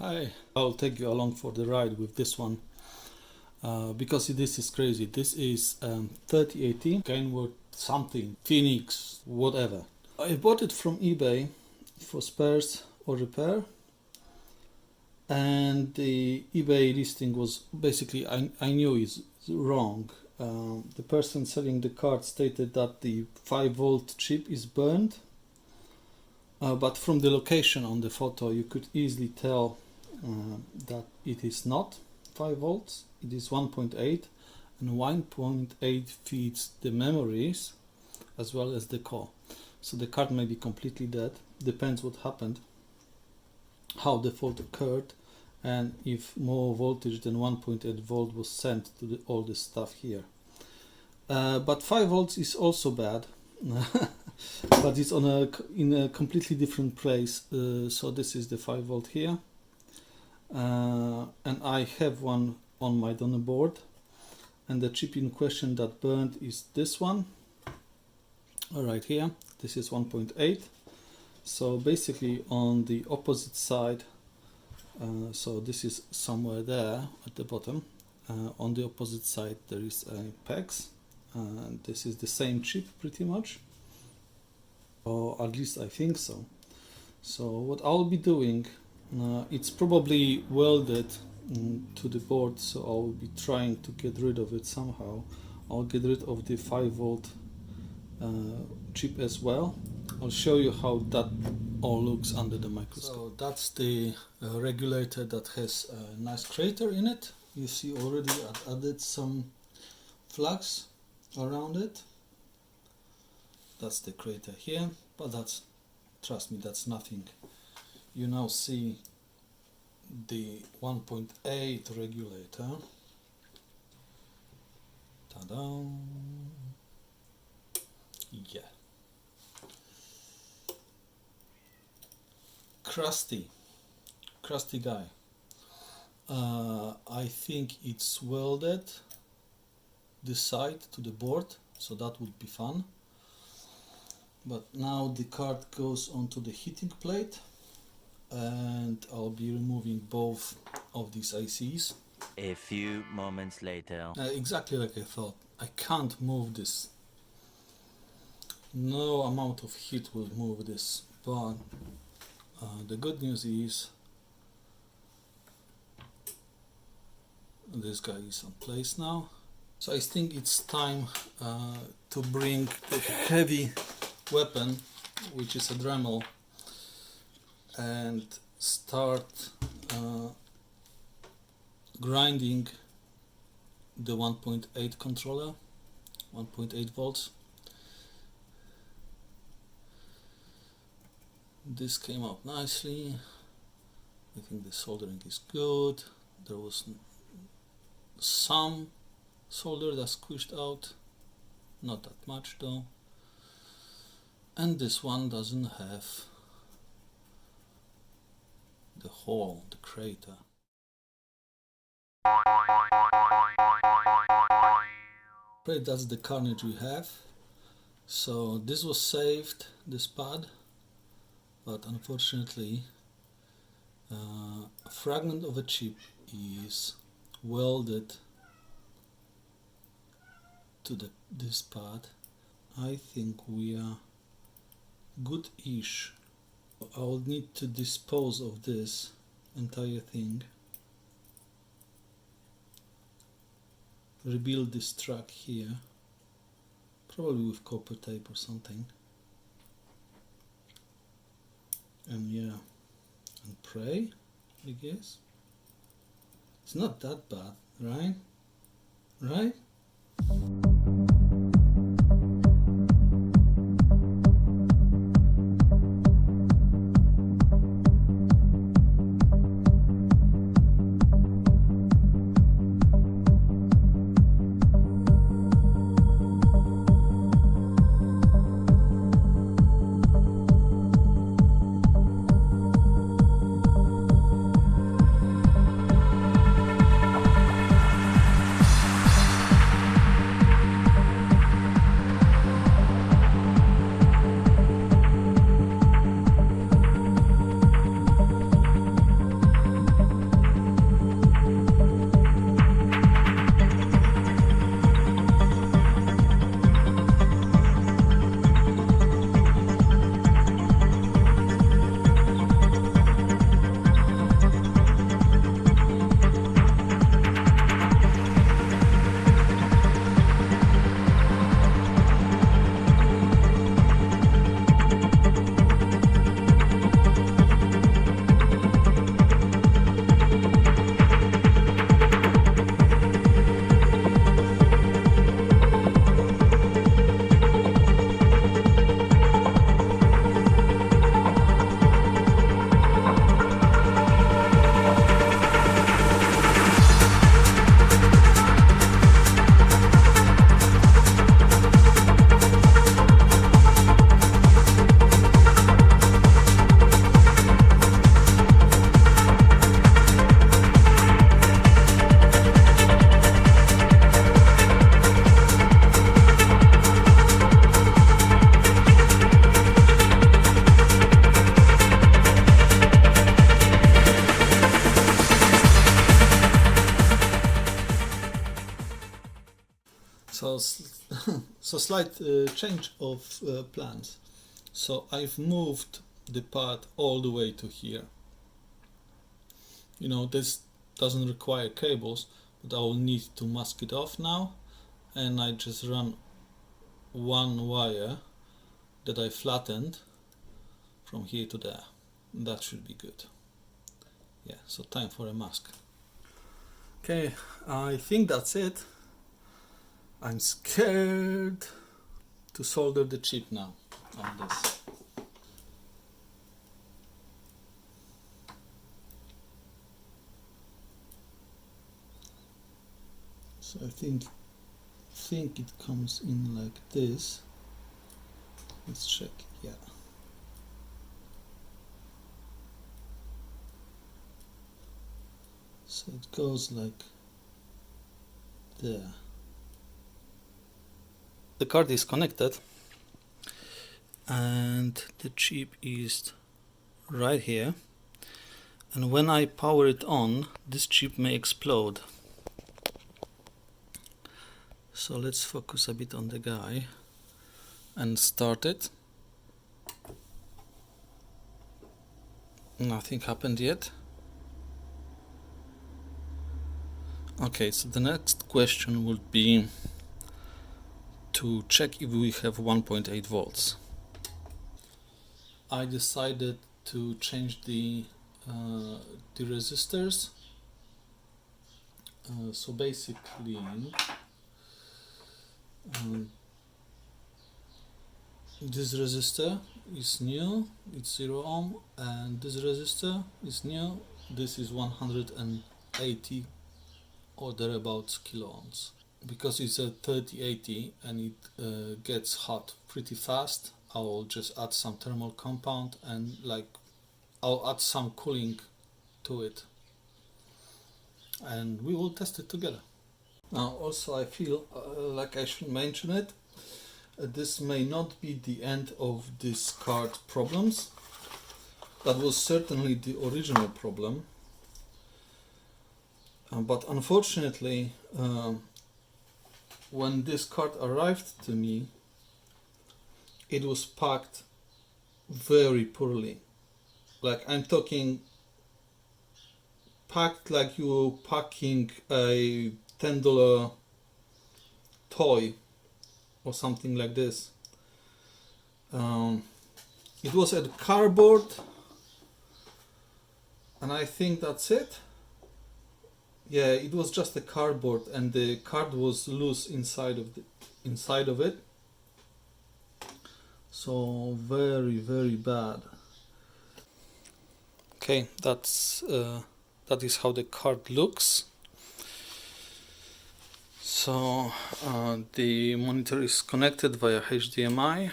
Hi, I'll take you along for the ride with this one because this is crazy. This is 3080 Gainward something, Phoenix, whatever. I bought it from eBay for spares or repair, and the eBay listing was basically, I knew it's wrong. The person selling the card stated that the 5-volt chip is burned, but from the location on the photo you could easily tell that it is not 5 volts, it is 1.8, and 1.8 feeds the memories as well as the core. So the card may be completely dead, depends what happened, how the fault occurred, and if more voltage than 1.8 volt was sent to all this stuff here. But 5 volts is also bad. But it's in a completely different place. So this is the 5 volt here, and I have one on my donor board, and the chip in question that burned is this one right here. This is 1.8. so basically on the opposite side, so this is somewhere there at the bottom, on the opposite side there is a PEX, and this is the same chip pretty much, or at least I think so. So what I'll be doing, it's probably welded to the board, so I'll be trying to get rid of it somehow. I'll get rid of the 5 volt chip as well. I'll show you how that all looks under the microscope. So that's the regulator that has a nice crater in it. You see already I've added some flux around it. That's the crater here, but that's, trust me, that's nothing. You now see the 1.8 regulator. Ta-da! Yeah. Crusty guy. I think it's welded this side to the board, so that would be fun. But now the card goes onto the heating plate, and I'll be removing both of these ICs. A few moments later. Exactly like I thought. I can't move this. No amount of heat will move this, but the good news is this guy is in place now. So I think it's time to bring the heavy weapon, which is a Dremel, and start grinding the 1.8 controller, 1.8 volts. This came out nicely. I think the soldering is good. There was some solder that squished out, not that much though. And this one doesn't have the hole, the crater. Right, that's the carnage we have. So this was saved, this pad, but unfortunately a fragment of a chip is welded to this pad. I think we are good-ish. I'll need to dispose of this entire thing, rebuild this track here, probably with copper tape or something, and yeah, and pray, I guess. It's not that bad, right? Right? so slight change of plans. So I've moved the part all the way to here. You know, this doesn't require cables, but I will need to mask it off now, and I just run one wire that I flattened from here to there. That should be good. Yeah, so time for a mask. Okay, I think that's it. I'm scared to solder the chip now on this. So I think it comes in like this. Let's check. Yeah. So it goes like there. The card is connected and the chip is right here, and when I power it on, this chip may explode. So let's focus a bit on the guy and start it. Nothing happened yet. Okay, so the next question would be to check if we have 1.8 volts. I decided to change the resistors. So basically, this resistor is new, it's 0 ohm, and this resistor is new, this is 180 or thereabouts kilo ohms. Because it's a 3080 and it gets hot pretty fast, I'll just add some thermal compound and I'll add some cooling to it, and we will test it together. Now also I feel like I should mention it. This may not be the end of this card problems. That was certainly the original problem. But unfortunately, when this card arrived to me, it was packed very poorly. Like, I'm talking packed like you're packing a $10 toy or something like this. It was a cardboard, and I think that's it. Yeah, it was just a cardboard, and the card was loose inside of it. So very bad. Okay, that is how the card looks. So the monitor is connected via HDMI.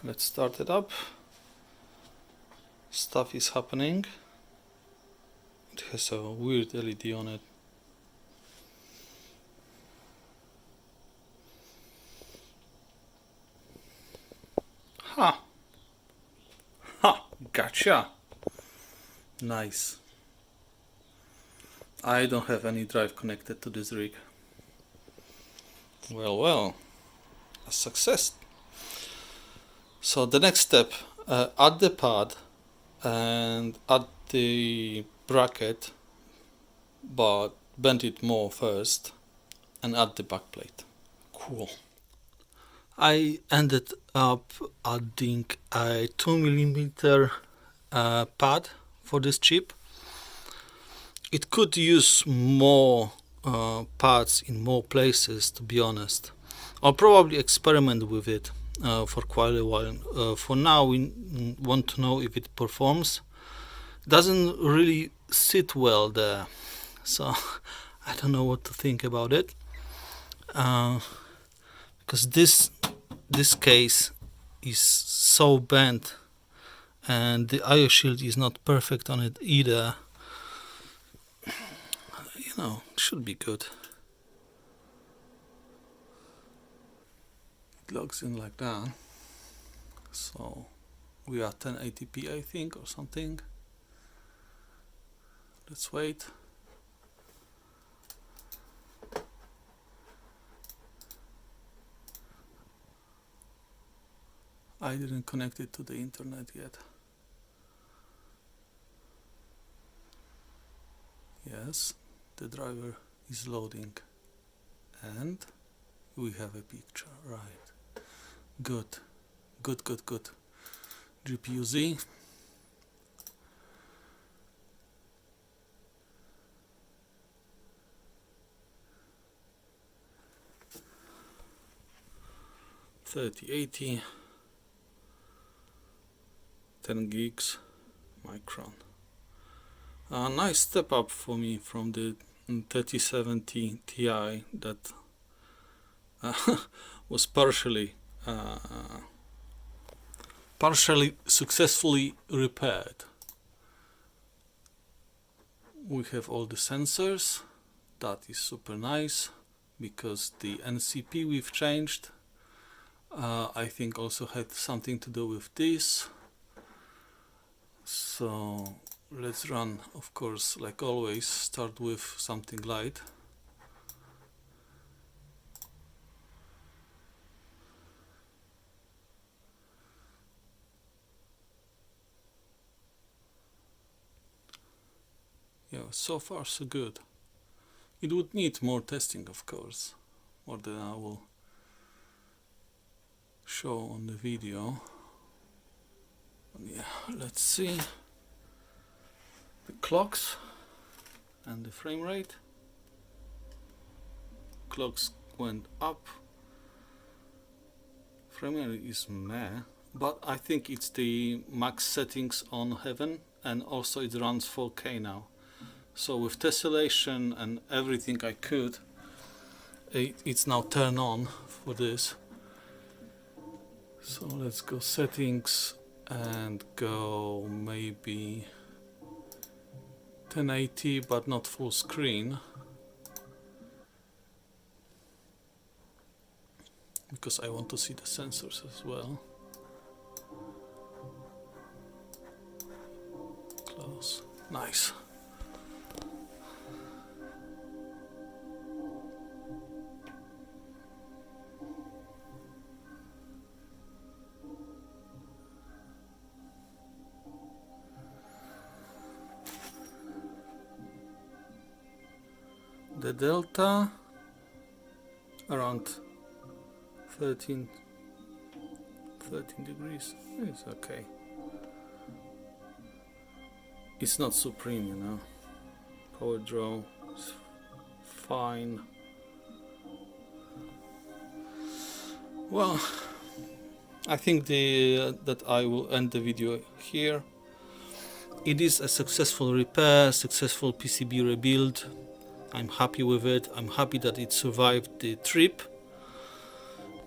Let's start it up. Stuff is happening. It has a weird LED on it. Ha! Gotcha! Nice. I don't have any drive connected to this rig. Well, a success. So the next step, add the pad and add the bracket, but bend it more first, and add the backplate. Cool. I ended up adding a 2mm pad for this chip. It could use more pads in more places, to be honest. I'll probably experiment with it for quite a while. For now, we want to know if it performs. Doesn't really sit well there, so I don't know what to think about it. Because this case is so bent, and the IO shield is not perfect on it either. You know, it should be good. It logs in like that. So we are 1080p, I think, or something. Let's wait. I didn't connect it to the internet yet. Yes, the driver is loading and we have a picture, right? Good. GPU Z. $3080, 10 gigs, Micron. A nice step up for me from the 3070 Ti that was partially successfully repaired. We have all the sensors. That is super nice because the NCP we've changed. I think also had something to do with this. So let's run, of course, like always, start with something light. Yeah, so far so good. It would need more testing, of course, more than I will show on the video. Yeah, let's see the clocks and the frame rate. Clocks went up. Frame rate is meh, but I think it's the max settings on Heaven, and also it runs 4K now. So with tessellation and everything I could, it's now turned on for this. So let's go settings and go maybe 1080, but not full screen, because I want to see the sensors as well. Close. Nice. The delta around 13 degrees. It's okay. It's not supreme, you know. Power draw is fine. Well, I think that I will end the video here. It is a successful repair, successful PCB rebuild. I'm happy with it. I'm happy that it survived the trip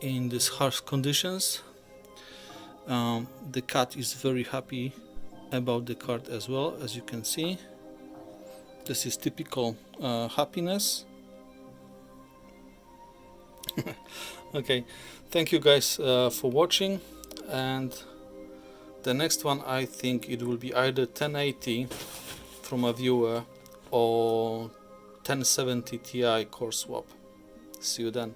in these harsh conditions. The cat is very happy about the card as well, as you can see. This is typical happiness. Okay, thank you guys for watching, and the next one I think it will be either 1080 from a viewer or 1070 Ti core swap. See you then.